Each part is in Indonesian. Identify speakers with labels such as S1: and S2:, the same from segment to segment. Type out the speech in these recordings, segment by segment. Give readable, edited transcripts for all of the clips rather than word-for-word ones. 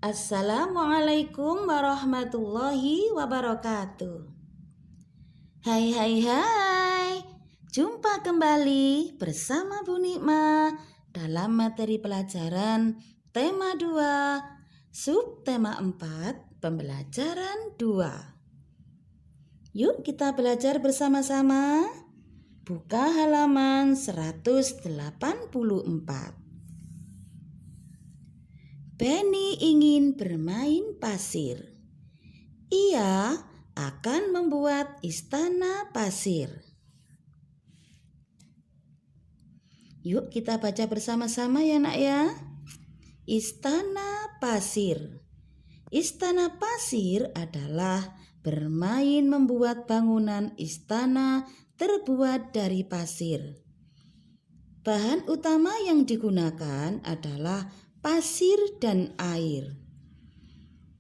S1: Assalamualaikum warahmatullahi wabarakatuh. Hai, jumpa kembali bersama Bu Nikma dalam materi pelajaran tema 2, subtema 4, pembelajaran 2. Yuk kita belajar bersama-sama. Buka halaman 184. Benny ingin bermain pasir. Ia akan membuat istana pasir. Yuk kita baca bersama-sama ya nak ya. Istana pasir. Istana pasir adalah bermain membuat bangunan istana terbuat dari pasir. Bahan utama yang digunakan adalah pasir dan air.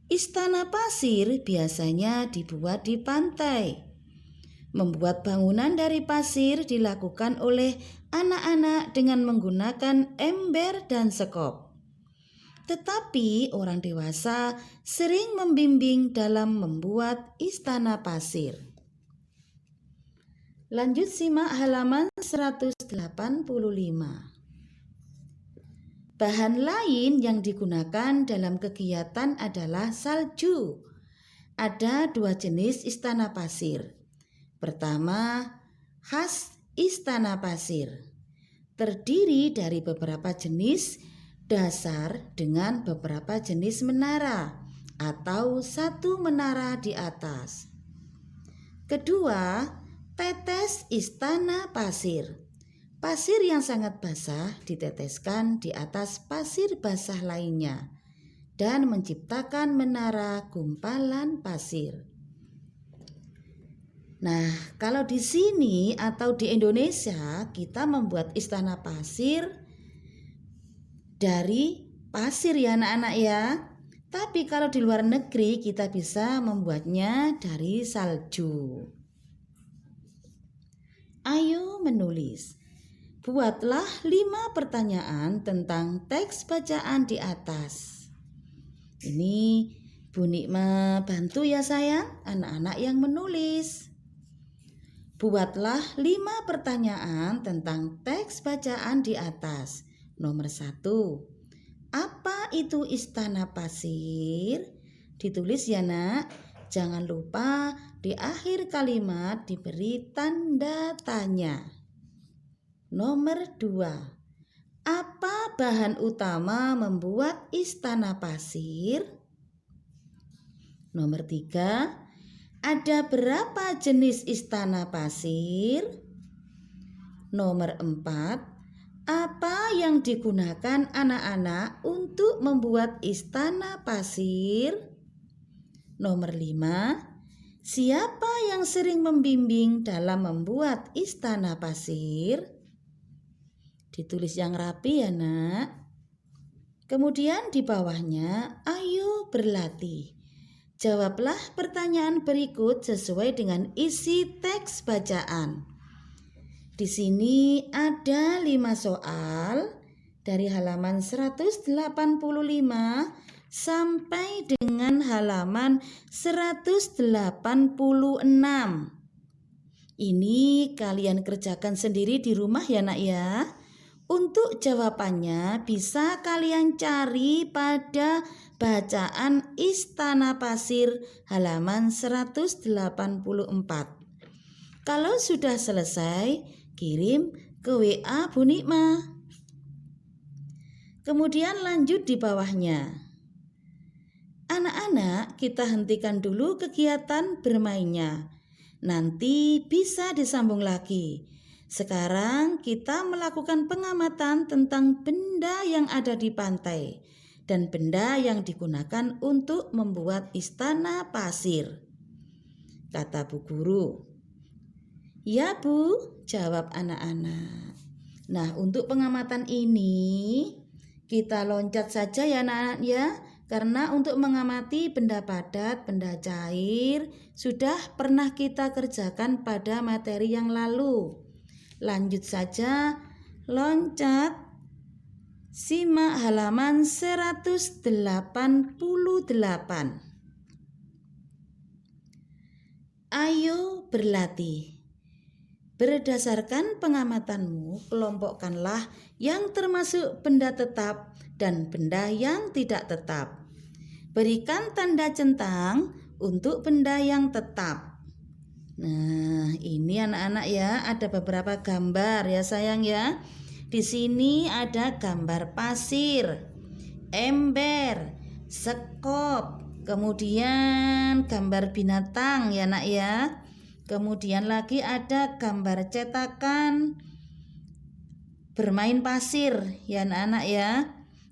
S1: Istana pasir biasanya dibuat di pantai. Membuat bangunan dari pasir dilakukan oleh anak-anak dengan menggunakan ember dan sekop. Tetapi orang dewasa sering membimbing dalam membuat istana pasir. Lanjut simak halaman 185. Bahan lain yang digunakan dalam kegiatan adalah salju. Ada 2 jenis istana pasir. Pertama, khas istana pasir. Terdiri dari beberapa jenis dasar dengan beberapa jenis menara atau satu menara di atas. Kedua, tetes istana pasir. Pasir yang sangat basah diteteskan di atas pasir basah lainnya dan menciptakan menara gumpalan pasir. Nah, kalau di sini atau di Indonesia kita membuat istana pasir dari pasir ya anak-anak ya. Tapi kalau di luar negeri kita bisa membuatnya dari salju. Ayo menulis. Buatlah 5 pertanyaan tentang teks bacaan di atas. Ini Bu Nikma bantu ya sayang, anak-anak yang menulis. Buatlah 5 pertanyaan tentang teks bacaan di atas. Nomor 1. Apa itu istana pasir? Ditulis ya nak. Jangan lupa di akhir kalimat diberi tanda tanya. Nomor 2. Apa bahan utama membuat istana pasir? Nomor 3. Ada berapa jenis istana pasir? Nomor 4. Apa yang digunakan anak-anak untuk membuat istana pasir? Nomor 5. Siapa yang sering membimbing dalam membuat istana pasir? Ditulis yang rapi ya nak. Kemudian di bawahnya, ayo berlatih. Jawablah pertanyaan berikut sesuai dengan isi teks bacaan. Di sini ada 5 soal dari halaman 185 sampai dengan halaman 186. Ini kalian kerjakan sendiri di rumah ya nak ya. Untuk jawabannya bisa kalian cari pada bacaan Istana Pasir halaman 184. Kalau sudah selesai, kirim ke WA Bu Nikma. Kemudian lanjut di bawahnya. Anak-anak, kita hentikan dulu kegiatan bermainnya. Nanti bisa disambung lagi. Sekarang kita melakukan pengamatan tentang benda yang ada di pantai dan benda yang digunakan untuk membuat istana pasir. Kata Bu Guru. Ya Bu, jawab anak-anak. Nah, untuk pengamatan ini kita loncat saja ya anak-anak ya. Karena untuk mengamati benda padat, benda cair sudah pernah kita kerjakan pada materi yang lalu. Lanjut saja loncat, simak halaman 188. Ayo berlatih. Berdasarkan pengamatanmu, kelompokkanlah yang termasuk benda tetap dan benda yang tidak tetap. Berikan tanda centang untuk benda yang tetap. Nah, ini anak-anak ya, ada beberapa gambar ya sayang ya. Di sini ada gambar pasir, ember, sekop, kemudian gambar binatang ya nak ya. Kemudian lagi ada gambar cetakan bermain pasir ya anak-anak ya.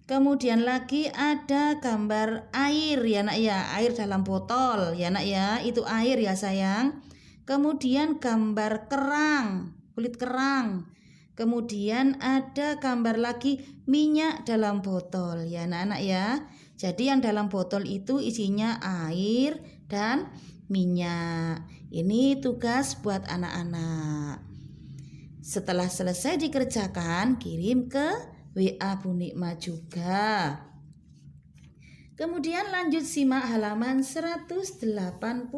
S1: Kemudian lagi ada gambar air ya nak ya, air dalam botol ya nak ya, itu air ya sayang. Kemudian gambar kerang, kulit kerang. Kemudian ada gambar lagi minyak dalam botol ya anak-anak ya. Jadi yang dalam botol itu isinya air dan minyak. Ini tugas buat anak-anak. Setelah selesai dikerjakan, kirim ke WA Bu Nikma juga. Kemudian lanjut simak halaman 189.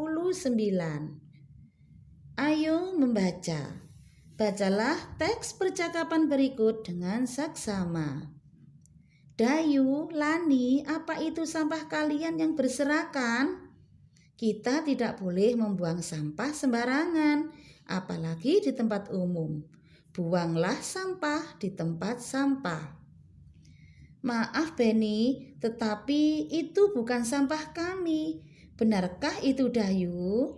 S1: Ayo membaca. Bacalah teks percakapan berikut dengan saksama. Dayu, Lani, apa itu sampah kalian yang berserakan? Kita tidak boleh membuang sampah sembarangan, apalagi di tempat umum. Buanglah sampah di tempat sampah. Maaf Beni, tetapi itu bukan sampah kami. Benarkah itu Dayu?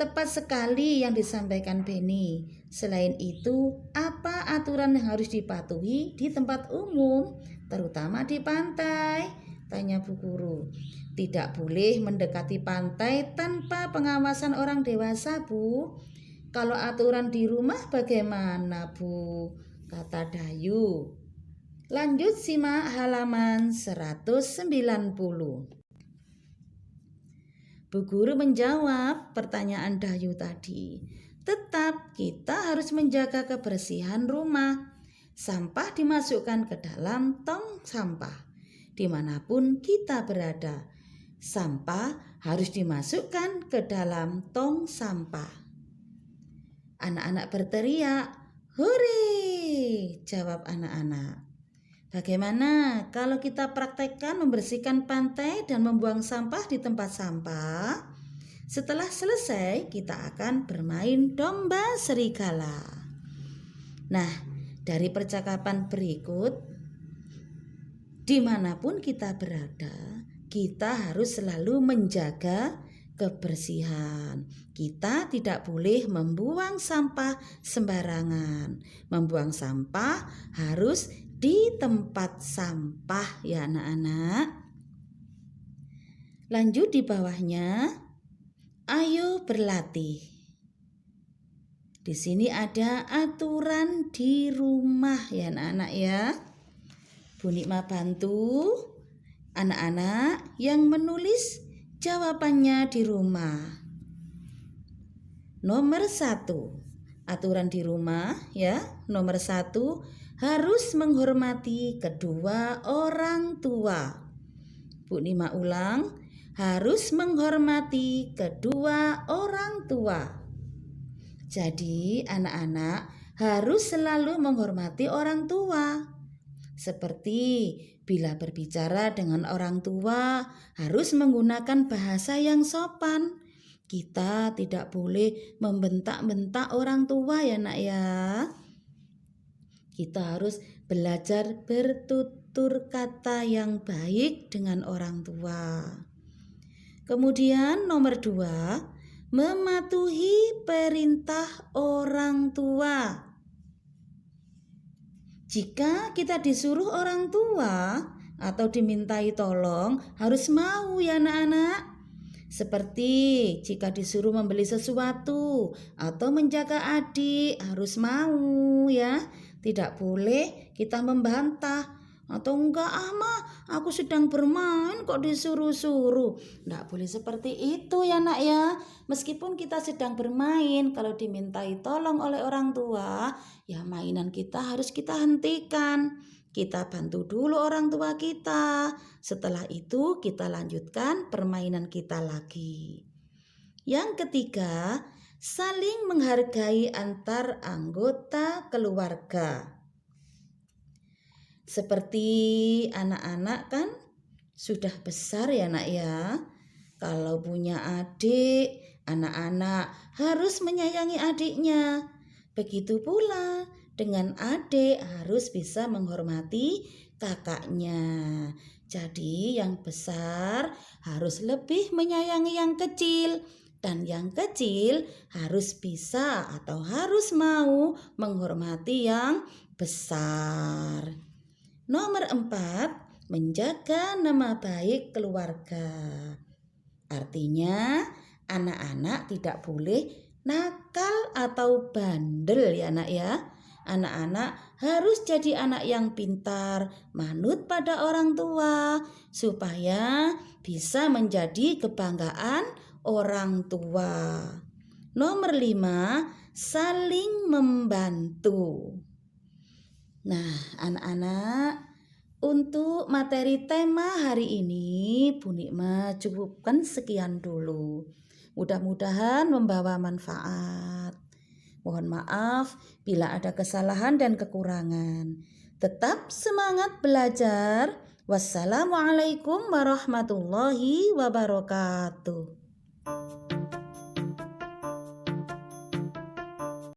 S1: Tepat sekali yang disampaikan Beni. Selain itu, apa aturan yang harus dipatuhi di tempat umum, terutama di pantai? Tanya Bu Guru. Tidak boleh mendekati pantai tanpa pengawasan orang dewasa, Bu. Kalau aturan di rumah bagaimana, Bu? Kata Dayu. Lanjut simak halaman 190. Bu Guru menjawab pertanyaan Dayu tadi. Tetap kita harus menjaga kebersihan rumah. Sampah dimasukkan ke dalam tong sampah. Dimanapun kita berada, sampah harus dimasukkan ke dalam tong sampah. Anak-anak berteriak, "Hore!" Jawab anak-anak. Bagaimana kalau kita praktekkan membersihkan pantai dan membuang sampah di tempat sampah? Setelah selesai, kita akan bermain domba serigala. Nah, dari percakapan berikut, dimanapun kita berada, kita harus selalu menjaga kebersihan. Kita tidak boleh membuang sampah sembarangan. Membuang sampah harus di tempat sampah ya anak-anak. Lanjut di bawahnya, ayo berlatih. Di sini ada aturan di rumah ya anak-anak ya. Bu Nikma bantu anak-anak yang menulis jawabannya di rumah. Nomor 1, aturan di rumah ya. Nomor 1, harus menghormati kedua orang tua. Bu Nikma ulang, harus menghormati kedua orang tua. Jadi anak-anak harus selalu menghormati orang tua. Seperti bila berbicara dengan orang tua harus menggunakan bahasa yang sopan. Kita tidak boleh membentak-bentak orang tua ya nak ya. Kita harus belajar bertutur kata yang baik dengan orang tua. Kemudian nomor 2, mematuhi perintah orang tua. Jika kita disuruh orang tua atau dimintai tolong, harus mau ya anak-anak. Seperti jika disuruh membeli sesuatu atau menjaga adik, harus mau ya. Tidak boleh kita membantah. Atau enggak mah, aku sedang bermain kok disuruh-suruh. Enggak boleh seperti itu ya nak ya. Meskipun kita sedang bermain, kalau dimintai tolong oleh orang tua, ya mainan kita harus kita hentikan. Kita bantu dulu orang tua kita. Setelah itu kita lanjutkan permainan kita lagi. Yang ketiga, saling menghargai antar anggota keluarga. Seperti anak-anak kan sudah besar ya nak ya. Kalau punya adik, anak-anak harus menyayangi adiknya. Begitu pula dengan adik harus bisa menghormati kakaknya. Jadi yang besar harus lebih menyayangi yang kecil. Dan yang kecil harus bisa atau harus mau menghormati yang besar. Nomor 4, menjaga nama baik keluarga. Artinya anak-anak tidak boleh nakal atau bandel ya nak ya. Anak-anak harus jadi anak yang pintar, manut pada orang tua, supaya bisa menjadi kebanggaan orang tua. Nomor 5, saling membantu. Nah, anak-anak, untuk materi tema hari ini Bu Nikma cukupkan sekian dulu. Mudah-mudahan membawa manfaat. Mohon maaf bila ada kesalahan dan kekurangan. Tetap semangat belajar. Wassalamualaikum warahmatullahi wabarakatuh.